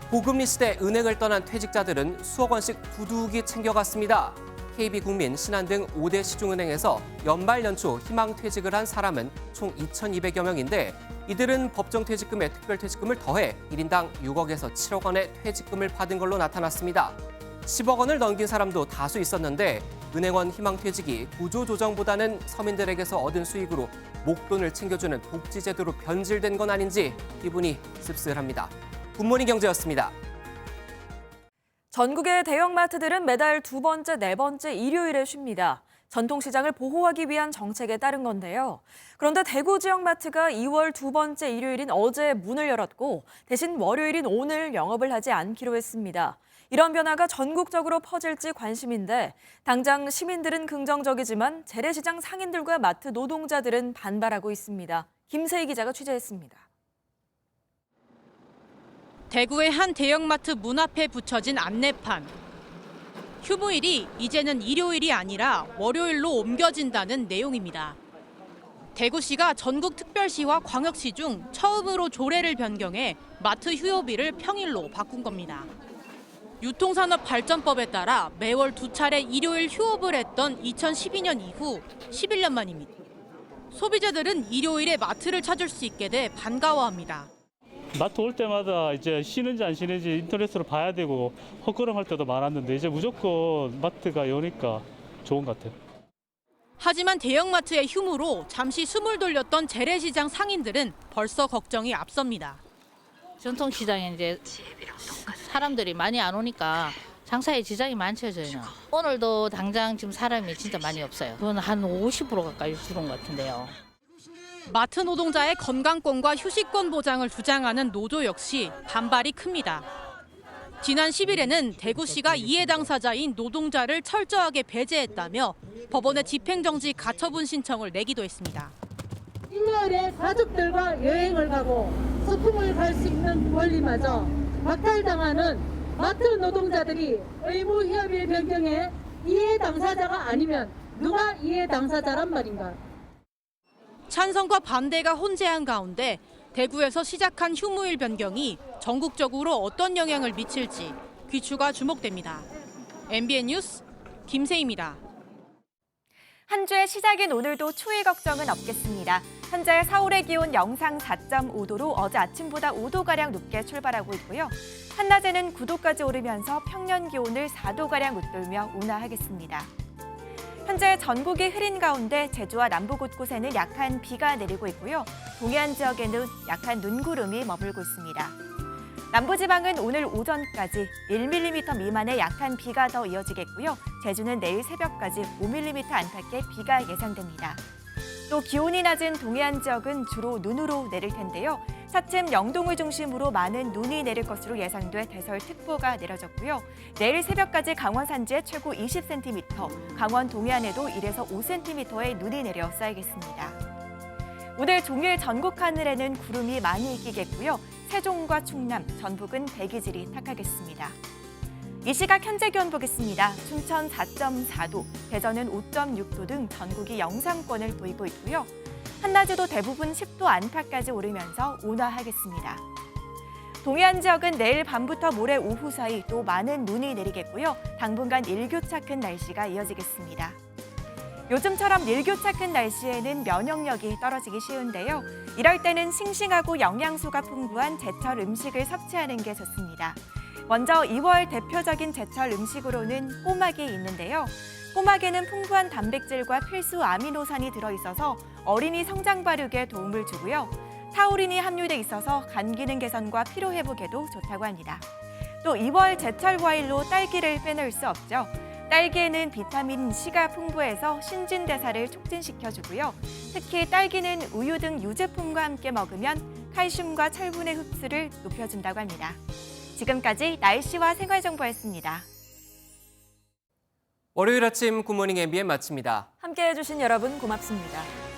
Speaker 1: 고금리 시대 은행을 떠난 퇴직자들은 수억 원씩 두둑이 챙겨갔습니다. KB국민, 신한 등 5대 시중은행에서 연말 연초 희망퇴직을 한 사람은 총 2,200여 명인데 이들은 법정퇴직금에 특별퇴직금을 더해 1인당 6억에서 7억 원의 퇴직금을 받은 걸로 나타났습니다. 10억 원을 넘긴 사람도 다수 있었는데 은행원 희망퇴직이 구조조정보다는 서민들에게서 얻은 수익으로 목돈을 챙겨주는 복지제도로 변질된 건 아닌지 기분이 씁쓸합니다. 굿모닝 경제였습니다.
Speaker 2: 전국의 대형마트들은 매달 두 번째, 네 번째 일요일에 쉽니다. 전통시장을 보호하기 위한 정책에 따른 건데요. 그런데 대구 지역 마트가 2월 두 번째 일요일인 어제 문을 열었고 대신 월요일인 오늘 영업을 하지 않기로 했습니다. 이런 변화가 전국적으로 퍼질지 관심인데 당장 시민들은 긍정적이지만 재래시장 상인들과 마트 노동자들은 반발하고 있습니다. 김세희 기자가 취재했습니다.
Speaker 16: 대구의 한 대형마트 문 앞에 붙여진 안내판. 휴무일이 이제는 일요일이 아니라 월요일로 옮겨진다는 내용입니다. 대구시가 전국특별시와 광역시 중 처음으로 조례를 변경해 마트 휴업일을 평일로 바꾼 겁니다. 유통산업발전법에 따라 매월 두 차례 일요일 휴업을 했던 2012년 이후 11년 만입니다. 소비자들은 일요일에 마트를 찾을 수 있게 돼 반가워합니다.
Speaker 5: 마트 올 때마다 이제 쉬는지 안 쉬는지 인터넷으로 봐야 되고 헛걸음할 때도 많았는데 이제 무조건 마트가 여니까 좋은 것 같아요.
Speaker 16: 하지만 대형마트의 휴무로 잠시 숨을 돌렸던 재래시장 상인들은 벌써 걱정이 앞섭니다.
Speaker 18: 전통시장에 이제 사람들이 많이 안 오니까 장사에 지장이 많죠, 저희는. 오늘도 당장 지금 사람이 진짜 많이 없어요. 그건 한 50% 가까이 줄은 것 같은데요.
Speaker 16: 마트 노동자의 건강권과 휴식권 보장을 주장하는 노조 역시 반발이 큽니다. 지난 10일에는 대구시가 이해 당사자인 노동자를 철저하게 배제했다며 법원에 집행정지 가처분 신청을 내기도 했습니다.
Speaker 19: 일요일에 가족들과 여행을 가고 소풍을 갈 수 있는 권리마저 박탈당하는 마트 노동자들이 의무 휴업일 변경에 이해 당사자가 아니면 누가 이해 당사자란 말인가?
Speaker 16: 찬성과 반대가 혼재한 가운데 대구에서 시작한 휴무일 변경이 전국적으로 어떤 영향을 미칠지 귀추가 주목됩니다. MBN 뉴스 김세희입니다.
Speaker 23: 한 주의 시작인 오늘도 추위 걱정은 없겠습니다. 현재 서울의 기온 영상 4.5도로 어제 아침보다 5도가량 높게 출발하고 있고요. 한낮에는 9도까지 오르면서 평년 기온을 4도가량 웃돌며 온화하겠습니다. 현재 전국이 흐린 가운데 제주와 남부 곳곳에는 약한 비가 내리고 있고요. 동해안 지역에는 약한 눈구름이 머물고 있습니다. 남부지방은 오늘 오전까지 1mm 미만의 약한 비가 더 이어지겠고요. 제주는 내일 새벽까지 5mm 안팎의 비가 예상됩니다. 또 기온이 낮은 동해안 지역은 주로 눈으로 내릴 텐데요. 차츰 영동을 중심으로 많은 눈이 내릴 것으로 예상돼 대설특보가 내려졌고요. 내일 새벽까지 강원 산지에 최고 20cm, 강원 동해안에도 1에서 5cm의 눈이 내려 쌓이겠습니다. 오늘 종일 전국 하늘에는 구름이 많이 끼겠고요. 세종과 충남, 전북은 대기질이 탁하겠습니다. 이 시각 현재 기온 보겠습니다. 춘천 4.4도, 대전은 5.6도 등 전국이 영상권을 보이고 있고요. 한낮에도 대부분 10도 안팎까지 오르면서 온화하겠습니다. 동해안 지역은 내일 밤부터 모레 오후 사이 또 많은 눈이 내리겠고요. 당분간 일교차 큰 날씨가 이어지겠습니다. 요즘처럼 일교차 큰 날씨에는 면역력이 떨어지기 쉬운데요. 이럴 때는 싱싱하고 영양소가 풍부한 제철 음식을 섭취하는 게 좋습니다. 먼저 2월 대표적인 제철 음식으로는 꼬막이 있는데요. 꼬막에는 풍부한 단백질과 필수 아미노산이 들어있어서 어린이 성장 발육에 도움을 주고요. 타우린이 함유돼 있어서 간 기능 개선과 피로 회복에도 좋다고 합니다. 또 2월 제철 과일로 딸기를 빼놓을 수 없죠. 딸기에는 비타민 C가 풍부해서 신진대사를 촉진시켜주고요. 특히 딸기는 우유 등 유제품과 함께 먹으면 칼슘과 철분의 흡수를 높여준다고 합니다. 지금까지 날씨와 생활정보였습니다.
Speaker 1: 월요일 아침 굿모닝 MBN 마칩니다.
Speaker 2: 함께해 주신 여러분 고맙습니다.